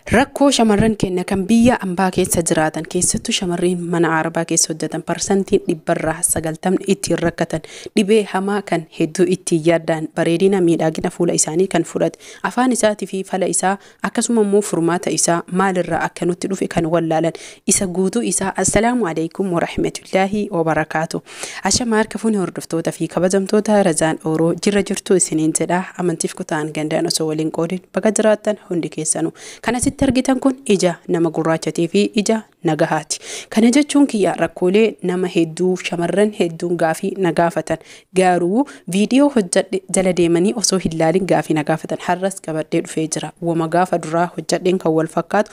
Rakkoo shamarran keenya kan biyya ambaa keessa jiraatan keessattuu shamarreen mana Arabaa keessa hojjetan parsantiin 90% ittiin rakkatan dhibee hamaa kan hedduu ittiin yaadan bareedina miidhagina fuula isaanii kan fudhate afaan isaatii fi fala isaa akkasuma immoo furmaata isaa maalirraa akka nutti dhufe kan wallaalan isa guutuu isaa assalaamu alaykum wa rahmatullahi wa barakaatu. Ashama harka fuuni hordoftoota fi kabajamtoota Razaan Oroo jirra jirtu isiniin jedha amantiif kutaan gandaan osoo waliin qoodin bakka jiraattan hundi keessanuu kanas argitan kun ija nama gurraachatii fi ija nagahaati. Kana jechuun kiyya rakkoolee nama hedduu shamarran hedduun gaafii nagaafatan garuu viidiyoo hojjadhe jala deemanii osoo hin ilaalin gaafii nagaafatan har'as qabadhee dhufee jira. Wama gaafa duraa hojjadheen kan wal fakkaatu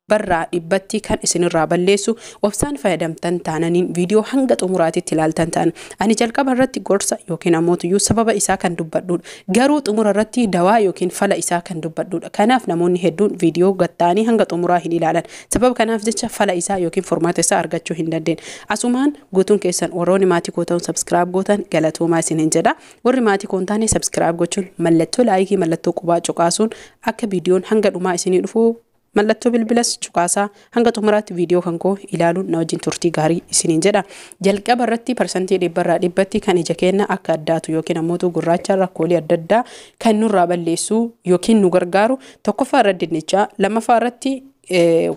barraa dhibbatti kan isinirraa balleessu obsaan fayyadamtan taananiin viidiyoo hanga xumuraatitti ilaaltan ta'an ani jalqaba irratti gorsa yookiin ammoo sababa isaa kan dubbadhuudha garuu xumura irratti dawaa yookiin fala isaa kan dubbadhuudha. Kanaaf namoonni hedduun viidiyoo gattaanii hanga xumuraa hin ilaalan sababa kanaaf jecha fala isaa yookiin furmaata isaa argachuu hin dandeenye. Asumaan guutuun keessan warroonni maatii koo ta'uun subscribe gootan galatoomaa isiniin jedha. Warri maatii koo taane subscribe gochuun mallattoo laayikii mallattoo qubaa cuqaasuun akka viidiyoon hanga dhumaa isinii dhufu mallattoo bilbilas cuqaasaa hanga xumuraatti viidiyoo kan koo ilaaluun na wajjin turtii gaarii isiniin jedha. Jalqaba irratti parsantii 100% kan ija keenya akka addaatu yookiin ammoo gurraacha rakkoolee adda addaa kan nurraa balleessu yookiin nu gargaaru tokkoffaa irratti dinnichaa lammaffaa irratti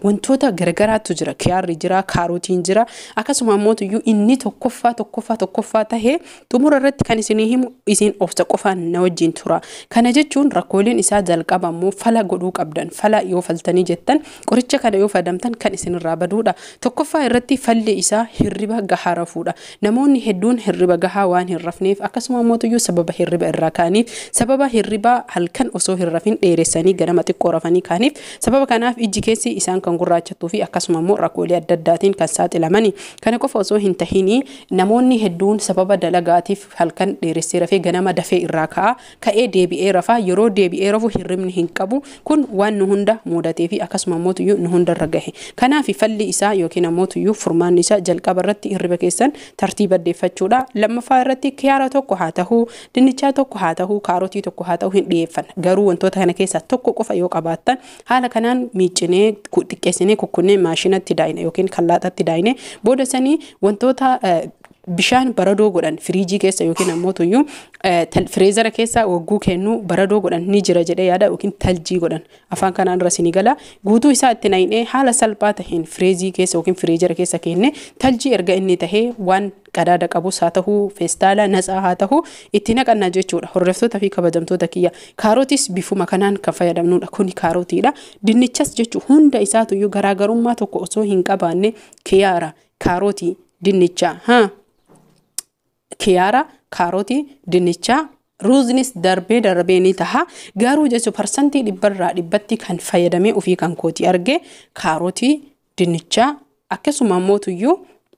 wantoota garagaraatu jira kiyaarri jira kaarotiin jira akkasuma ammoo inni tokkoffaa tahee xumura irratti kan isinii himu isin obsa qofaan na wajjin tura. Kana jechuun rakkooleen isaa jalqaba ammoo fala godhuu qabdan fala yoo faltanii jettan qoricha kana yoo fayyadamtan kan isinirraa baduudha. Tokkoffaa irratti falli isaa hirriba gahaa rafuudha. Namoonni hedduun hirriba gahaa waan hin rafneef akkasuma ammoo sababa hirriba irraa kaaniif sababa hirriba halkan osoo hin rafin dheeressanii ganama xiqqoo rafanii kaaniif sababa kanaaf ijji keessa isaan kan gurraachatu fi akkasuma immoo rakkoolee adda addaatiin kan saaxilamani. Kana qofa osoo hin tahini namoonni hedduun sababa dalagaatiif halkan dheeressee rafee ganama dafee irraa ka'ee deebi'ee rafaa yeroo deebi'ee rafu hirribni hin qabu kun waan nu hunda muudatee fi akkasuma immoo nu hunda irra gahe. Kanaaf falli isaa yookiin ammoo furmaanni isaa jalqaba irratti hirriba keessan tartiiba deeffachuudha. Lammaffaa irratti kiyaara tokko haa ta'uu dinnichaa tokko haa ta'uu kaarotii tokko haa ta'uu hin dhiyeeffan garuu wantoota kana keessaa tokko qofa yoo qabaattan haala kanaan miiccinee xiqqeessinee kukkunnee maashinatti daayine yookiin kallaaxatti daayine booda sanii wantoota bishaan baradoo godhan firiijii keessa yookiin ammoo fireezara keessa wagguu kennu baradoo godhan ni jira jedhee yaada yookiin taljii godhan afaan kanaan irra sinii gala guutuu isaa itti naayinee haala salphaa taheen fireezii keessa yookiin fireezara keessa kenne taljii erga inni tahee waan qadaada qabus haa ta'uu feestaala natsaa haa ta'uu itti naqannaa jechuudha. Hordoftoota fi kabajamtoota kiyya kaarotis bifuma kanaan kan fayyadamnuudha. Kuni kaarotiidha. Dinnichas jechuun hunda isaatu garaagarummaa tokko osoo hin qabaanne kiyaara kaarotii dinnichaa kiyaara kaarotii dinnichaa ruuznis darbee ni taha garuu jechuun parsantii 100% kan fayyadamee ofii kan kooti arge kaarotii dinnichaa akkasuma ammoo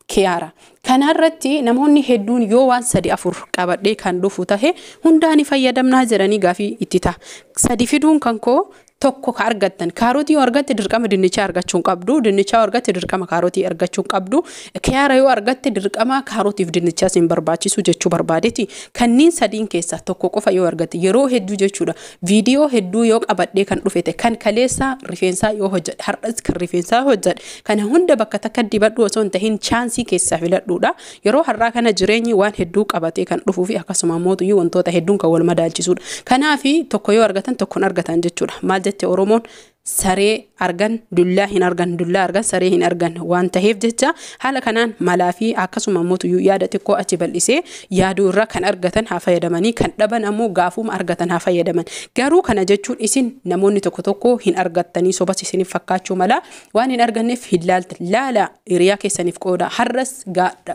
kiyaara. Kanarratti namoonni hedduun yoo waan 3-4 qabadhee kan dhufu tahe hundaani fayyadamnaa jedhanii gaafii itti ta'a. Sadi fiduun kan koo tokko ka argattan kaarotii yoo argatte dirqama dinnichaa argachuu qabdu dinnichaa argatte dirqama kaarotii argachuu qabdu kiyaara yoo argatte dirqama kaarotiif dinnichaa sin barbaachisu jechuu barbaadeeti. Kanniin sadiin keessaa tokko qofa yoo argatte yeroo hedduu jechuudha viidiyoo hedduu yoo qabadhee kan dhufete kan kaleessa rifeensaa yoo hojjadhe har'as kan rifeensaa hojjadhe kana hunda bakka takka dibadhu osoo hin tahin chaansii keessaa filadhuudha. Yeroo har'aa kana jireenyi waan hedduu qabatee kan dhufuu fi akkasuma ammoo wantoota hedduun kan wal madaalchisuudha. Kanaaf tokko yoo argatan tokkoon argatan jechuudha. Maal jette Oromoon saree argan dullaa hin argan dullaa argan saree hin argan waan taheef jecha haala kanaan malaa fi akkasuma ammoo yaada xiqqoo achi bal'isee yaaduu irraa kan argatan haa fayyadamanii kan dhaban ammoo gaafuma argatan haa fayyadaman. Garuu kana jechuun isin namoonni tokko hin argattanii sobas isiniif fakkaachuu mala waan hin arganneef hin laaltan laala hiriyaa keessaniif qooda har'as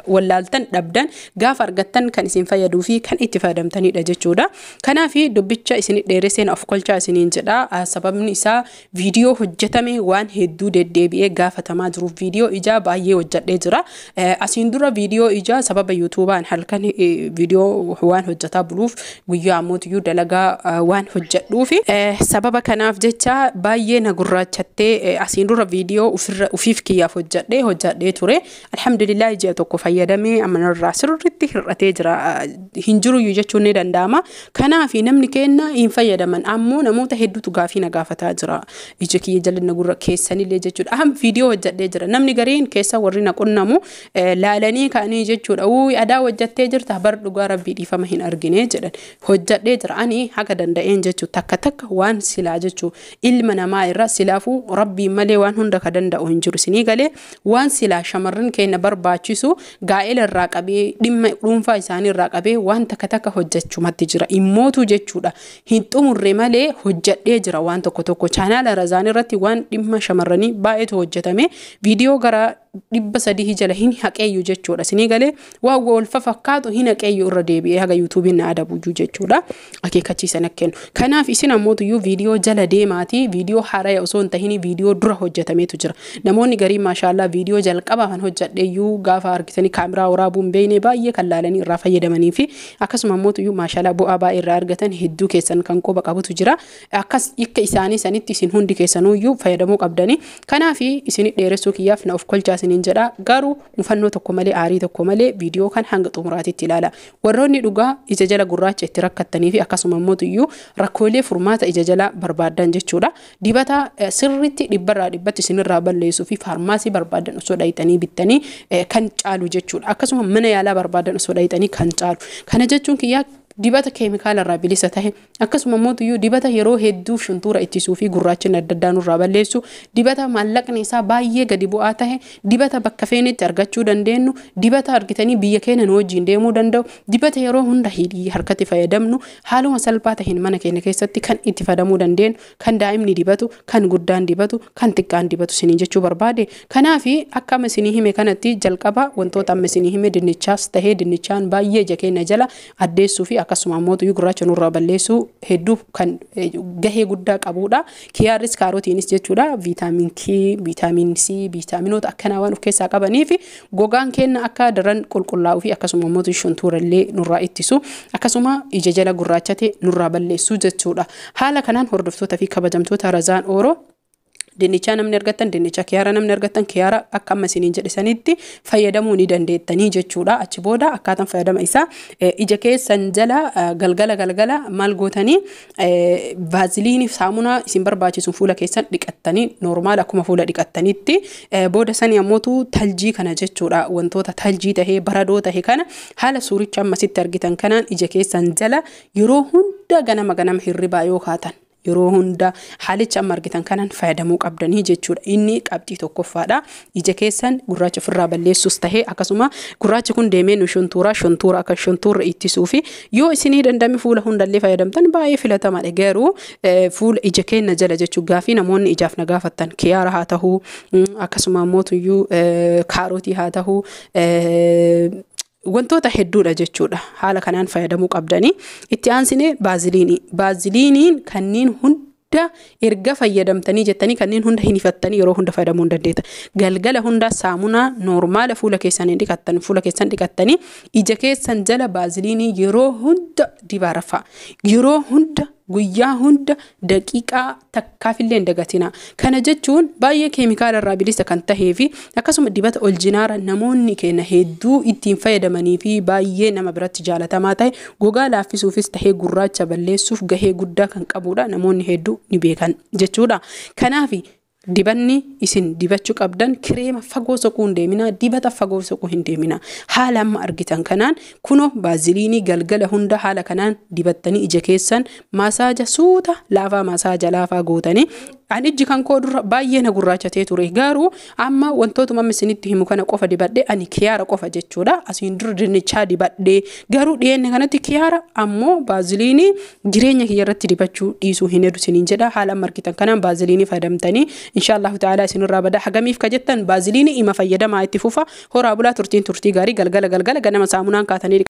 wallaaltan dhabdan gaafa argattan kan isin fayyaduu fi kan itti fayyadamtanidha jechuudha. Kanaaf dubbicha isin dheeresseen of kolchaa isiniin jedha. Sababni isaa viidiyoo hojjetame waan hedduu deddeebi'ee gaafatamaa jiruuf viidiyoo ijaa baay'ee hojjedhee jira. Asiin dura viidiyoo ijaa sababa yuutuubaan halkan viidiyoo waan hojjetaa buluuf guyyaa ammoo dalagaa waan hojjedhuufi sababa kanaaf jecha baay'ee na gurraachattee asiin dura viidiyoo ufiif kiyyaaf hojjedhee ture. Alhamdulillah ija tokko fayyadamee amanarraa sirriitti hir'atee jira. Hin jiru jechuun ni danda'ama. Kanaaf namni keenya hin fayyadaman ammoo namoota hedduutu gaafii na gaafataa jira. ija kiyya jalli gurra keessanillee jechuudha. Aham viidiyoo hojjedhee jira. Namni gariin keessa warri na qunnamu laalanii kaanii jechuudha. Adaa hojjettee jirta bar dhugaa rabbii dhiifama hin argine jedhan. Hojjedhee jira ani haga danda'een jechuudha. Takka takka waan silaa jechuudha. Ilma namaa irra silaafuu rabbii malee waan hunda ka danda'u hin jiru. Sinii galee waan silaa shamarran keenya barbaachisu gaa'ela irraa qabee dhimma dhuunfaa isaanii irraa qabee waan takka takka hojjechumatti jira. Immootu jechuudha. Hin xumurre malee hojjedhee jira waan tokko chaanaala Razaan irratti waan dhimma shamarranii baay'eetu hojjetame. Viidiyoo gara 300 jala hin haqeeyyu jechuudha. Sinii galee waan wal fakkaatu hin haqeeyyu irra deebi'ee haga YouTube'n na adabuju jechuudha. Akeekachiisan akkennu. Kanaaf isin ammoo viidiyoo jala deemaati viidiyoo haaraa osoo hin tahin viidiyoo dura hojjetameetu jira. Namoonni garii maashaallah viidiyoo jalqabaan hojjedheeyyuu gaafa argitanii kaameraa waraabuun beeyne baay'ee kan laalanii irraa fayyadamanii fi akkasuma ammoo maashaallah bu'aa baay'ee irraa argatan hedduu keessan kan qoba qabutu jira. Akkas akka isaanii sanitti isin hundi keessanuyyuu fayyadamuu qabdanii. Kanaaf isin dheeressuu kiyyaaf na of kolchaa isiniin jedha. Garuu mufannoo tokko malee aarii tokko malee viidiyoo kan hanga xumuraatitti ilaala. Warroonni dhugaa ija jala gurraacha itti rakkattanii fi akkasuma ammoo rakkoolee furmaata ija jala barbaadan jechuudha. Dibata sirriitti dhibbarraa dhibbatti isinirraa balleessuu fi faarmaasii barbaadan osoo dhayitanii bittanii kan caalu jechuudha. Akkasuma mana yaalaa barbaadan osoo dhayitanii kan caalu. Kana jechuun kiyyaa dibata keemikaala irraa bilisa tahe akkasuma ammoo dibata yeroo hedduu shuntuura ittisuu fi gurraachina adda addaa nurraa balleessu dibata maallaqni isaa baay'ee gadi bu'aa tahe dibata bakka feenitti argachuu dandeenyu dibata argitanii biyya keenya nu wajjin deemuu danda'u dibata yeroo hunda hidhii harkatti fayyadamnu haaluma salphaa tahin mana keenya keessatti kan itti fayyadamuu dandeenyu kan daa'imni dibatu kan guddaan dibatu kan xiqqaan dibatu sinii jechuu barbaade. Kanaaf akka amma sinii hime kanatti jalqaba wantoota amma sinii hime dinnichaas tahee dinnichaan baay'ee ija keenya jala addeessuu fi akkasuma ammoo gurraacha nurraa balleessuu hedduu kan gahee guddaa qabudha. Kiyaaris kaarotiinis jechuudha. Viitaamin K, viitaamin C, viitaaminoota akkanaa waan of keessaa qabanii fi gogaan keenya akka daran qulqullaa'uu fi akkasuma ammoo shuntuurallee nurraa ittisu akkasuma ija jala gurraachate nurraa balleessuu jechuudha. Haala kanaan hordoftoota fi kabajamtoota Razaan Ooroo dinnicha namni argatan dinnicha kiyaara namni argatan kiyaara akka amma isiniin jedhisanitti fayyadamuu ni dandeettanii jechuudha. Achi booda akkaataan fayyadama isaa ija keessan jala galgala maal gootanii vaaziliinii saamunaa isin barbaachisuun fuula keessan dhiqattanii normaal akkuma fuula dhiqattanitti booda sanii ammootu taljii kana jechuudha. Wantoota taljii tahee baradoo tahee kana haala suuricha ammasitti argitan kanaan ija keessan jala yeroo hunda ganama hirribaa yoo kaatan yeroo hunda haalicha amma argitan kanaan fayyadamuu qabdanii jechuudha. Inni qabxii tokkoffaadha. Ija keessan gurraacha ofirraa balleessuus tahee akkasuma gurraachi kun deemee nu shuntuura akka shuntuura ittisuu fi yoo isinii dandame fuula hundallee fayyadamtan baay'ee filatamaadha. Garuu fuula ija keenya jala jechuu gaafii namoonni ijaaf na gaafattan kiyaara haa ta'uu akkasuma ammoo kaarotii haa ta'uu wantoota hedduudha jechuudha. Haala kanaan fayyadamuu qabdanii. Itti aansine baaziliiniin kanneen hunda erga fayyadamtanii jettanii kanneen hunda hin ifattanii yeroo hunda fayyadamuu dandeetta. Galgala hunda saamunaa normaala fuula keessan dhiqattanii ija keessan jala baaziliinii yeroo hunda dibaarafa. Yeroo hunda guyyaa hunda daqiiqaa takkaafillee hin dagatina. Kana jechuun baay'ee keemikaala irraa bilisa kan tahee fi akkasuma dibata oljinaara namoonni keenya hedduu ittiin fayyadamanii fi baay'ee nama biratti jaalatamaa tahe gogaa laaffisuufis tahee gurraacha balleessuuf gahee guddaa kan qabudha. Namoonni hedduu ni beekan jechuudha. Kanaaf dibanni isin dibachuu qabdan kireema fagoo soquu hin deemina, dibata fagoo soquu hin deemina. Haala amma argitan kanaan kuno baaziliinii galgala hunda haala kanaan dibattanii ija keessan masaaja suuta laafaa gootanii ijji kan koo dura baay'ee na gurraachatee ture. Garuu amma wantootuma isinitti himu kana qofa dibadhee ani kiyaara qofa jechuudha. Asiin dura dinnichaa dibadhee garuu dhiyeenya kanatti kiyaara ammoo baaziliinii jireenya kiyya irratti dibachuu dhiisuu hin hedu isiniin jedha. Haala amma argitan kanaan baaziliinii fayyadamtanii inshallah ta'ala isinirraa bada hagamiif ka jettan baaziliinii ima fayyadamaa itti fufa horaa bulaa turtii gaarii galgala ganama saamunaan kaatanii